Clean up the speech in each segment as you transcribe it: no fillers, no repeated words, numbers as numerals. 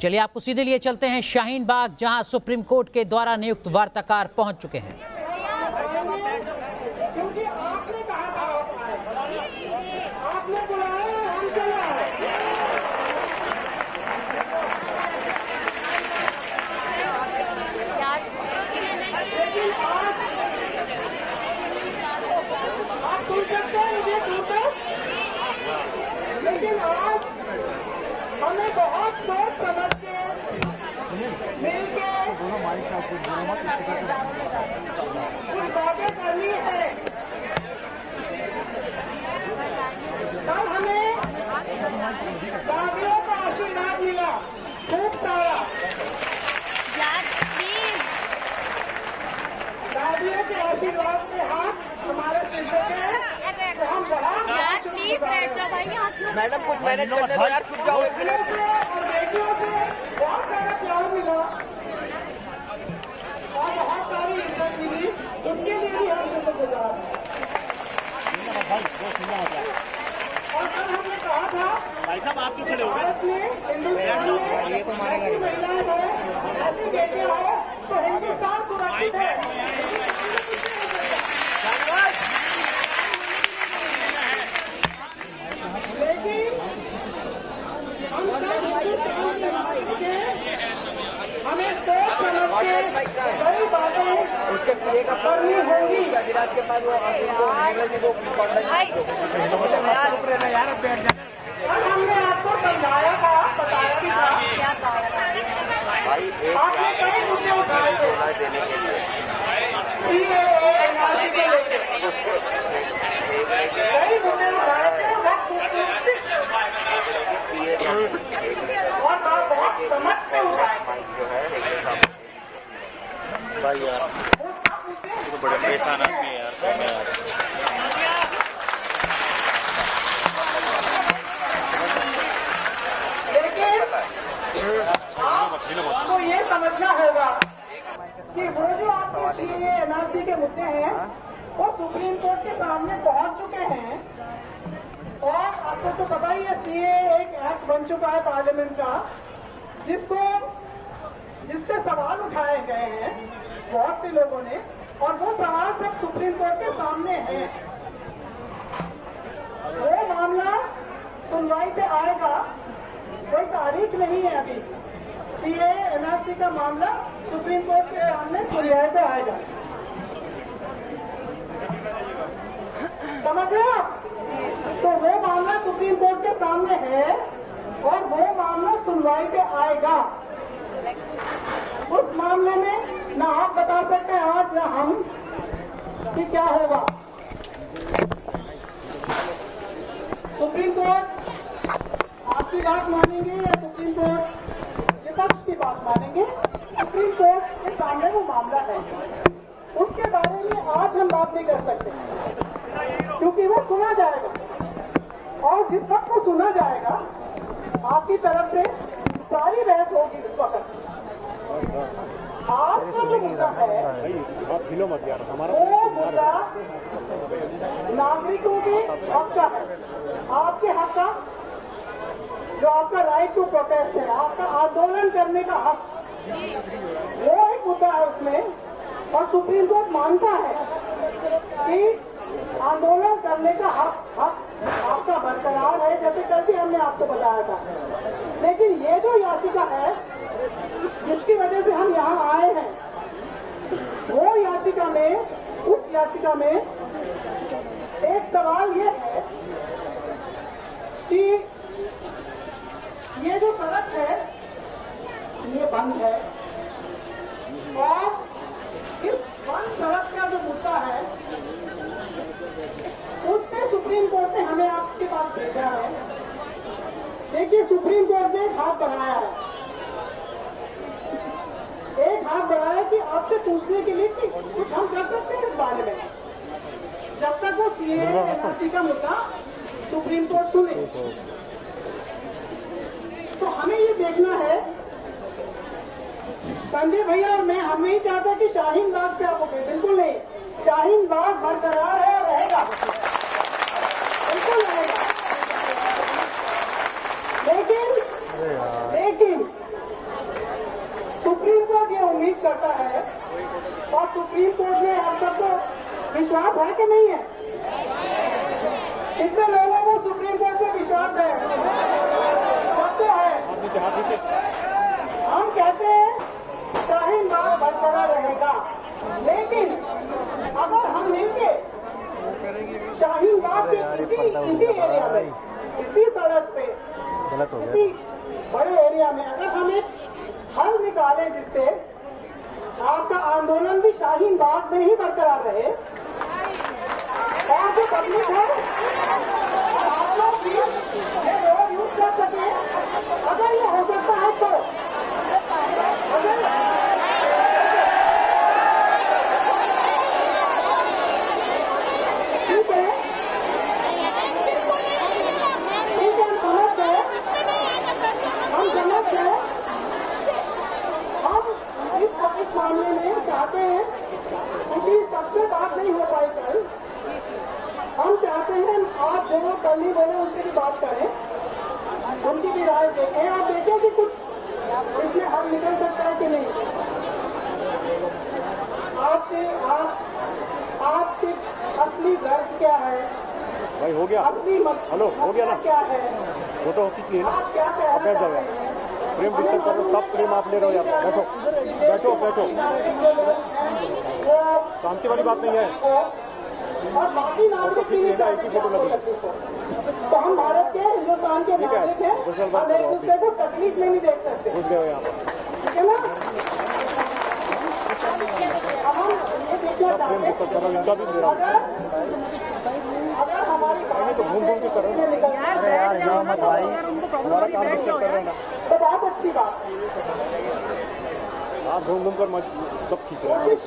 चलिए आपको सीधे लिए चलते हैं शाहीन बाग, जहां सुप्रीम कोर्ट के द्वारा नियुक्त वार्ताकार पहुंच चुके हैं। क्योंकि आपने कहा था, आपने बुलाया, हम चले आए। लेकिन आज आप सुन सकते हैं मुझे टूटे, लेकिन आज हमें बहुत सोच समझ के मिलके कुछ बातें करनी है। कल हमें दादियों का आशीर्वाद मिला, खूब सारा। दादियों के आशीर्वाद के हाथ हमारे सिर पे हैं, तो हम बहुत मैडम कुछ मैनेज करने दो यार, छुप जाओ एक मिनट। और बेटियों से बहुत सारा प्यार मिला और बहुत सारी इज्जत मिली, उसके लिए भी हम शुक्रगुजार हैं। और कल हमने कहा था भारत में, हिंदुस्तान में ऐसी महिलाएं हो, ऐसी बेटियां हो तो हिंदुस्तान सुरक्षित है। लेकिन हम सब हमें सोच समझ के कई बातें उसके पीए का करनी होगी। गजराज के पास और हमने आपको समझाया था, बताया भी था। आपने कई मुद्दे उठाए थे देने के लिए CAA NRC को लेकर, कई मुद्दे उठाए थे और बहुत समझ से उठाए थे। भाई यार तो बड़े परेशान आदमी है यार, सब यार। लेकिन आपको ये समझना होगा कि वो जो आपके CAA NRC के मुद्दे हैं वो सुप्रीम कोर्ट के सामने पहुंच चुके हैं। और आपको तो पता ही है, CAA एक एक्ट बन चुका है पार्लियामेंट का, जिससे सवाल उठाए गए हैं बहुत से लोगों ने, और वो सवाल सब सुप्रीम कोर्ट के सामने हैं। वो मामला सुनवाई पे आएगा, कोई तारीख नहीं है अभी। CAA NRC का मामला सुप्रीम कोर्ट के सामने सुनवाई पे आएगा, समझ रहे आप? तो वो मामला सुप्रीम कोर्ट के सामने है और वो मामला सुनवाई पे आएगा। उस मामले में ना आप बता सकते हैं आज ना हम कि क्या होगा। सुप्रीम कोर्ट आपकी बात मानेंगे या सुप्रीम कोर्ट विपक्ष की बात मानेंगे, सुप्रीम कोर्ट के सामने वो मामला है। उसके बारे में आज हम बात नहीं कर सकते क्योंकि वो सुना जाएगा, और जिस वक्त वो सुना जाएगा आपकी तरफ से सारी बहस होगी उस वक्त। आज का जो मुद्दा है वो मुद्दा नागरिकों के हक का है, आपके हक का, जो आपका राइट टू प्रोटेस्ट है, आपका आंदोलन करने का हक, वो एक मुद्दा है उसमें। और सुप्रीम कोर्ट मानता है कि आंदोलन करने का हक आपका बरकरार है, जैसे कल भी हमने आपको बताया था। लेकिन ये जो याचिका है जिसकी वजह से हम यहाँ आए हैं, वो याचिका में, उस याचिका में एक सवाल ये है कि ये जो सड़क है ये बंद है, और इस बंद सड़क का जो मुद्दा है उससे सुप्रीम कोर्ट ने हमें आपके पास भेजा है। देखिए, सुप्रीम कोर्ट ने एक हाथ बढ़ाया है, एक हाथ बढ़ाया कि आपसे पूछने के लिए कि कुछ हम कर सकते हैं इस बारे में, जब तक वो CAA NRC का मुद्दा सुप्रीम कोर्ट सुने। तो हमें ये देखना है, संजय भैया और मैं, हम नहीं चाहते कि शाहीन बाग पे आप उठे, बिल्कुल नहीं। शाहीन बाग बरकरार है और रहेगा, बिल्कुल रहेगा। लेकिन करता है और सुप्रीम कोर्ट में आप सबको विश्वास है कि नहीं है? कितने लोगों को सुप्रीम कोर्ट में विश्वास है? सबको है। हम कहते हैं शाहीन बाग बरकरार रहेगा, लेकिन अगर हम मिलके शाहीन बाग के इसी एरिया में, इसी सड़क पे, इसी बड़े एरिया में अगर हम एक हल निकालें जिससे आपका आंदोलन भी शाहीन बाग में ही बरकरार रहे और जो पब्लिक है आप लोग भी ये रोड यूज कर सके, अगर ये हो सकता है तो ठीक है, हम समझते हैं, हम इस मामले में चाहते हैं क्योंकि सबसे बात नहीं हो पाई कल, हम चाहते हैं आप जो लोग कल नहीं बोले उससे भी बात करें, उनकी भी राय देखें और देखें कि कुछ इसमें हल निकल सकता है कि नहीं। आपके असली दर्द क्या है भाई? हो गया, असली हेलो, हो गया ना? क्या है वो तो ऑफिस लिए ना, आप क्या अब बैठ जाओ यार। प्रेम डिस्टर्ब कर रहे हो, सब प्रेम आप ले रहे हो यार। बैठो बैठो बैठो, शांति वाली बात नहीं है। और बाकी नागरिक की एक ही फोटो लगी। तो हम भारत के, हिंदुस्तान के नागरिक हैं, हम एक दूसरे को तकलीफ में नहीं देख सकते, घुस गए हो यहाँ पर, ठीक है ना? अब हम ये देखना सब प्रेम चाहते डिस्टर्ब कर रहे हो, इनका भी मेरा अगर हमारी नहीं तो घूम घूम के कर रहे हो। अरे यार यहाँ मत भाई, हमारा काम डिस्टर्ब कर रहे हो ना। तो बहुत अच्छी बात है। आप घूम घूम कर सब खींच रहे हो। कोशिश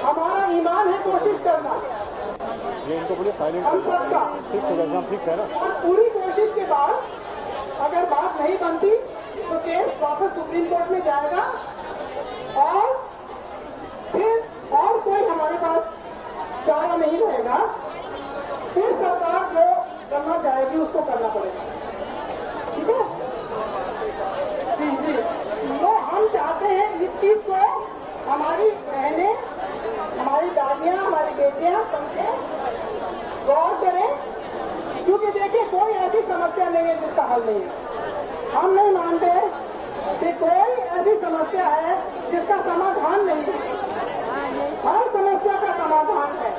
हमारा ईमान है कोशिश करना, ये इनको बोले साइलेंट हम सबका, फिक्स हो जाए, एग्जाम फिक्स है ना। और पूरी कोशिश के बाद अगर बात नहीं बनती तो केस वापस सुप्रीम कोर्ट में जाएगा और फिर और कोई हमारे पास चारा नहीं रहेगा, फिर सरकार जो करना चाहेगी उसको करना पड़ेगा, ठीक है? जी जी, तो हम चाहते हैं इस चीज को हमारी बहनें, हमारी दादियां, हमारी बेटियां समझे, गौर करें, क्योंकि देखिए कोई ऐसी समस्या नहीं है जिसका हल नहीं है। हम नहीं मानते कि कोई ऐसी समस्या है जिसका समाधान नहीं है, हर समस्या का समाधान है।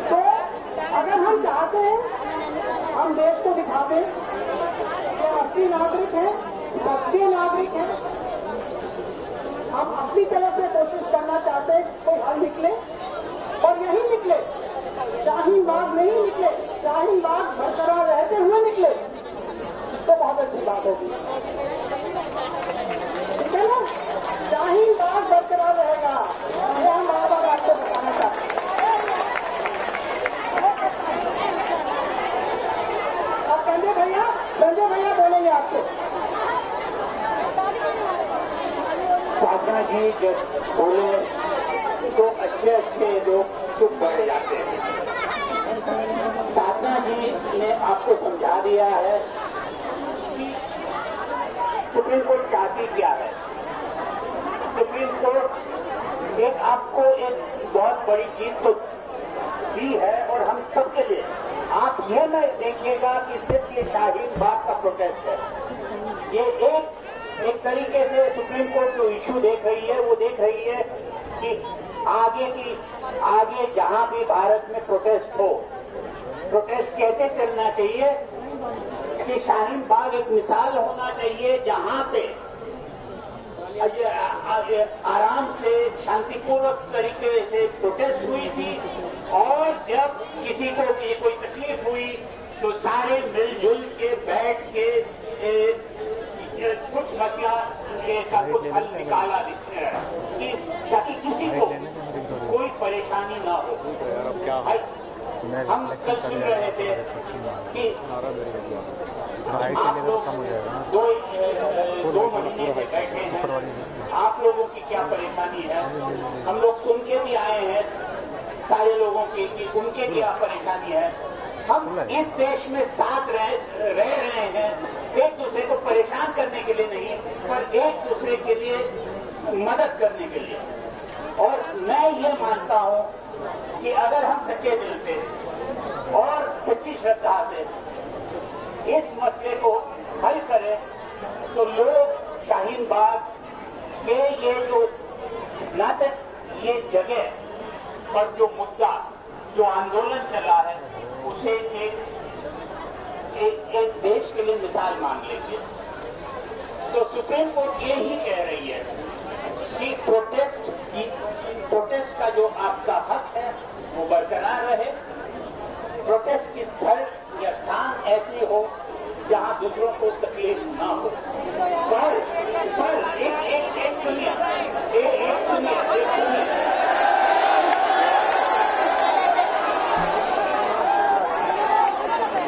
तो अगर हम चाहते हैं हम देश को दिखा दें कि असली नागरिक हैं, सच्चे नागरिक हैं, हम अपनी तरफ से कोशिश करना चाहते हैं कोई हल निकले और यही निकले, शाहीन बाग नहीं निकले, शाहीन बाग बरकरार रहते हुए निकले तो बहुत अच्छी बात होगी, ठीक है ना? शाहीन बाग बरकरार रहेगा, ये हम बार बार आपको बताना चाहते हैं। अब संजय भैया बोलेंगे आपको। साधना जी जब बोले तो अच्छे लोग चुप बैठ जाते हैं। साधना जी ने आपको समझा दिया है कि सुप्रीम कोर्ट चाहती क्या है। सुप्रीम कोर्ट एक आपको एक बहुत बड़ी चीज तो दी है और हम सबके लिए, आप ये न देखिएगा कि सिर्फ ये शाहीन बाग का प्रोटेस्ट है, ये एक तरीके से सुप्रीम कोर्ट जो इश्यू देख रही है वो देख रही है कि आगे जहां भी भारत में प्रोटेस्ट हो, प्रोटेस्ट कैसे चलना चाहिए कि शाहीन बाग एक मिसाल होना चाहिए जहां पे आराम से शांतिपूर्वक तरीके से प्रोटेस्ट हुई थी और जब किसी को भी कोई तकलीफ हुई तो सारे मिलजुल के बैठ के कुछ मसला का कुछ हल निकाला कि ताकि किसी को कोई परेशानी ना हो। हम कल सुन रहे थे कि आप लोग दो महीने से बैठे हैं, आप लोगों की क्या परेशानी है। हम लोग सुन के भी आए हैं सारे लोगों की कि उनके क्या परेशानी है। हम इस देश में साथ रह रहे हैं, एक दूसरे को परेशान करने के लिए नहीं, पर एक दूसरे के लिए मदद करने के लिए। और मैं ये मानता हूं कि अगर हम सच्चे दिल से और सच्ची श्रद्धा से इस मसले को हल करें तो लोग शाहीन बाग के ये जो न सिर्फ ये जगह पर जो मुद्दा जो आंदोलन चला है उसे एक देश के लिए मिसाल मान लेंगे। तो सुप्रीम कोर्ट ये ही कह रही है कि प्रोटेस्ट का जो आपका हक है वो बरकरार रहे। प्रोटेस्ट की स्थल या स्थान ऐसी हो जहां दूसरों को तकलीफ ना हो। पर एक सुनिए, एक सुनिए।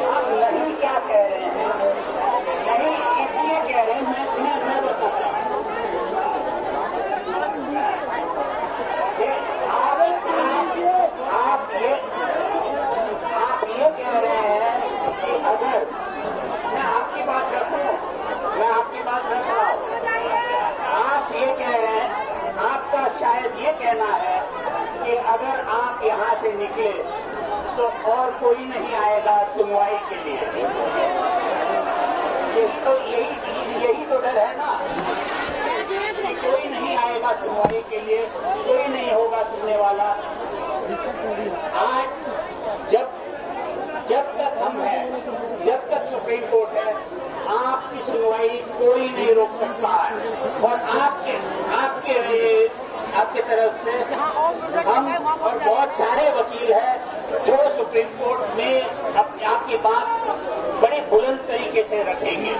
आप नहीं क्या कह रहे हैं, नहीं इसलिए कह रहे हैं, मैं बताता हूं। आप ये कह रहे हैं कि अगर मैं आपकी बात रखूं, मैं आपकी बात रख रहा हूं। आप ये कह रहे हैं, आपका शायद ये कहना है कि अगर आप यहां से निकले तो और कोई नहीं आएगा सुनवाई के लिए। यही तो डर है ना कि कोई नहीं आएगा सुनवाई के लिए, कोई नहीं होगा सुनने वाला। आज जब तक हम हैं, जब तक सुप्रीम कोर्ट है, आपकी सुनवाई कोई नहीं रोक सकता है। और आपके तरफ से हम और बहुत सारे वकील हैं जो सुप्रीम कोर्ट में आपकी बात बड़े बुलंद तरीके से रखेंगे।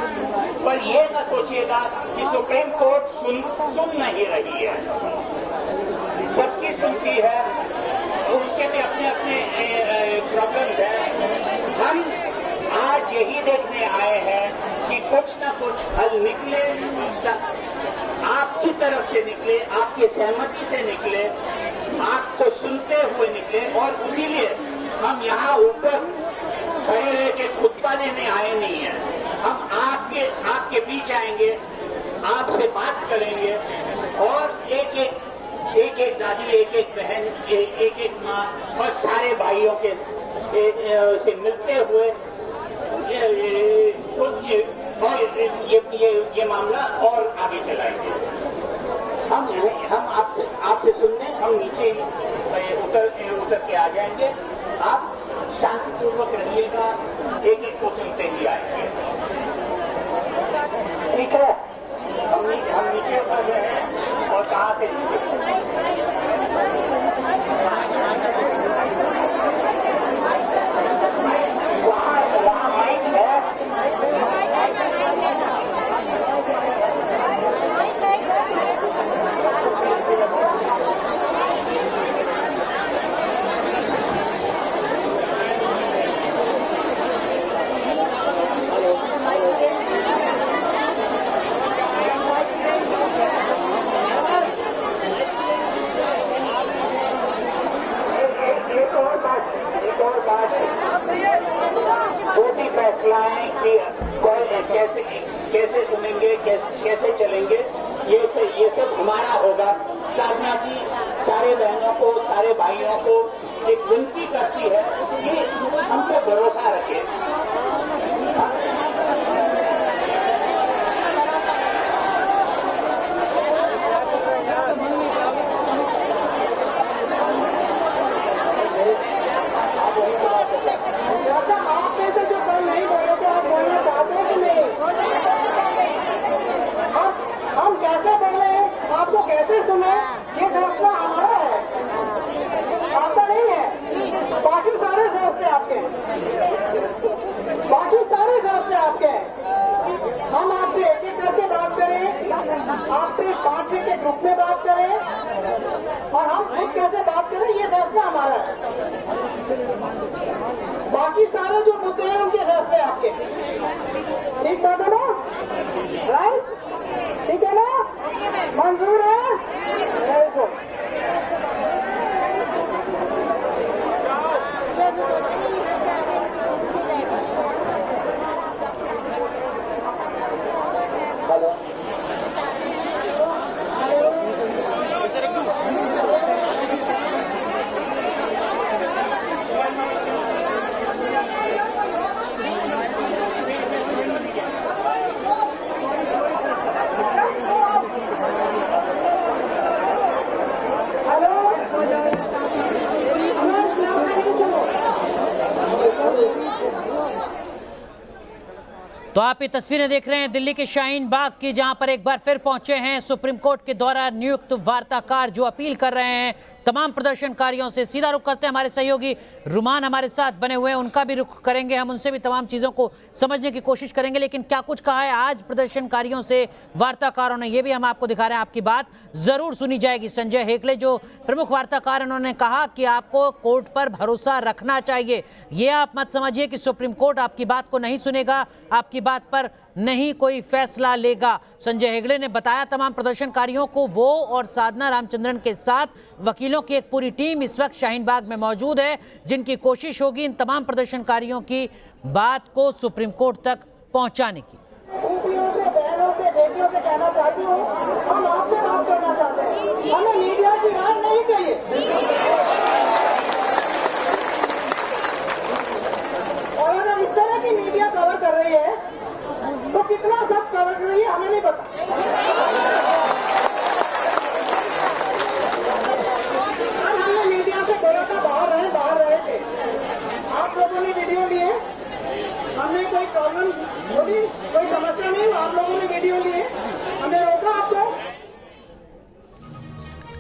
पर ये न सोचिएगा कि सुप्रीम कोर्ट सुन नहीं रही है, सबकी सुनती है, उसके भी अपने अपने प्रॉब्लम है। हम आज यही देखने आए हैं कि कुछ न कुछ हल निकले, आपकी तरफ से निकले, आपकी सहमति से निकले, आपको सुनते हुए निकले। और इसीलिए हम यहाँ ऊपर खड़े रह के खुतबा देने आए नहीं हैं। हम आपके बीच आएंगे, आपसे बात करेंगे और एक दादी, एक बहन, एक माँ और सारे भाइयों के से मिलते हुए ये मामला और आगे चलाएंगे। हम आपसे सुनने हम नीचे उतर के आ जाएंगे। आप शांतिपूर्वक रहिएगा, एक को सुनते ही आएंगे। ठीक है, हम नीचे उतर रहे हैं और कहाँ से वहाँ माइक है। छोटी फैसलाएं कि कैसे सुनेंगे, कैसे चलेंगे, ये सब हमारा होगा। साधना जी सारे बहनों को, सारे भाइयों को एक विनती करती है कि हम पे भरोसा रखें। आपको कैसे सुने, ये फैसला हमारा है, आपका नहीं है। बाकी सारे फैसले आपके हैं, बाकी सारे फैसले आपके हैं। हम आपसे एक एक करके बात करें, आपसे 5-6 के ग्रुप में बात करें और हम खुद कैसे बात करें, ये फैसला हमारा है। बाकी सारे जो मुद्दे हैं उनके फैसले आपके। ठीक बात है ना? राइट, ठीक है ना? मंजूर है? Very good. हेलो, तो आप ये तस्वीरें देख रहे हैं दिल्ली के शाहीन बाग की, जहां पर एक बार फिर पहुंचे हैं सुप्रीम कोर्ट के द्वारा नियुक्त वार्ताकार, जो अपील कर रहे हैं तमाम प्रदर्शनकारियों से। सीधा रुख करते हैं, हमारे सहयोगी रुमान हमारे साथ बने हुए हैं, उनका भी रुख करेंगे, हम उनसे भी तमाम चीज़ों को समझने की कोशिश करेंगे। लेकिन क्या कुछ कहा है आज प्रदर्शनकारियों से वार्ताकारों ने, ये भी हम आपको दिखा रहे हैं। आपकी बात जरूर सुनी जाएगी। संजय हेगड़े जो प्रमुख वार्ताकार, उन्होंने कहा कि आपको कोर्ट पर भरोसा रखना चाहिए। ये आप मत समझिए कि सुप्रीम कोर्ट आपकी बात को नहीं सुनेगा, आपकी बात पर नहीं कोई फैसला लेगा। संजय हेगड़े ने बताया तमाम प्रदर्शनकारियों को, वो और साधना रामचंद्रन के साथ वकीलों की एक पूरी टीम इस वक्त शाहीन बाग में मौजूद है, जिनकी कोशिश होगी इन तमाम प्रदर्शनकारियों की बात को सुप्रीम कोर्ट तक पहुंचाने की। बेटियों से, बहनों से, बेटियों से कहना चाहती हूँ, हम आपसे बात करना चाहते हैं। हमें मीडिया की राय नहीं चाहिए। और अगर इस तरह की मीडिया कवर कर रही है तो कितना सच कवर कर रही है हमें नहीं पता। हमने मीडिया से बोला था बाहर रहे थे, आप लोगों ने वीडियो लिए, हमने कोई प्रॉब्लम बोली, कोई समस्या नहीं, आप लोगों ने वीडियो लिए, हमने रोका आपको।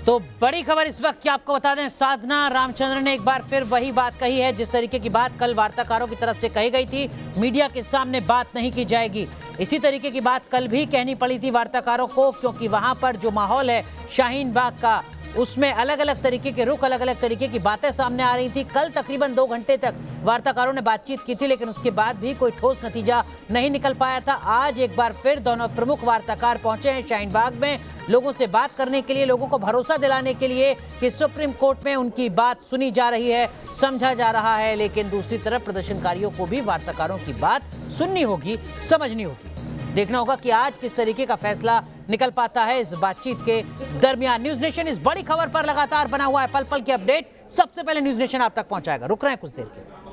तो बड़ी खबर इस वक्त की आपको बता दें, साधना रामचंद्रन ने एक बार फिर वही बात कही है जिस तरीके की बात कल वार्ताकारों की तरफ से कही गई थी। मीडिया के सामने बात नहीं की जाएगी, इसी तरीके की बात कल भी कहनी पड़ी थी वार्ताकारों को, क्योंकि वहां पर जो माहौल है शाहीन बाग का, उसमें अलग अलग तरीके के रुख, अलग अलग तरीके की बातें सामने आ रही थी। कल तकरीबन 2 घंटे तक वार्ताकारों ने बातचीत की थी, लेकिन उसके बाद भी कोई ठोस नतीजा नहीं निकल पाया था। आज एक बार फिर दोनों प्रमुख वार्ताकार पहुंचे हैं शाहीन बाग में, लोगों से बात करने के लिए, लोगों को भरोसा दिलाने के लिए कि सुप्रीम कोर्ट में उनकी बात सुनी जा रही है, समझा जा रहा है। लेकिन दूसरी तरफ प्रदर्शनकारियों को भी वार्ताकारों की बात सुननी होगी, समझनी होगी। देखना होगा कि आज किस तरीके का फैसला निकल पाता है इस बातचीत के दरमियान। न्यूज नेशन इस बड़ी खबर पर लगातार बना हुआ है, पल पल की अपडेट सबसे पहले न्यूज नेशन आप तक पहुंचाएगा। रुक रहे हैं कुछ देर के लिए।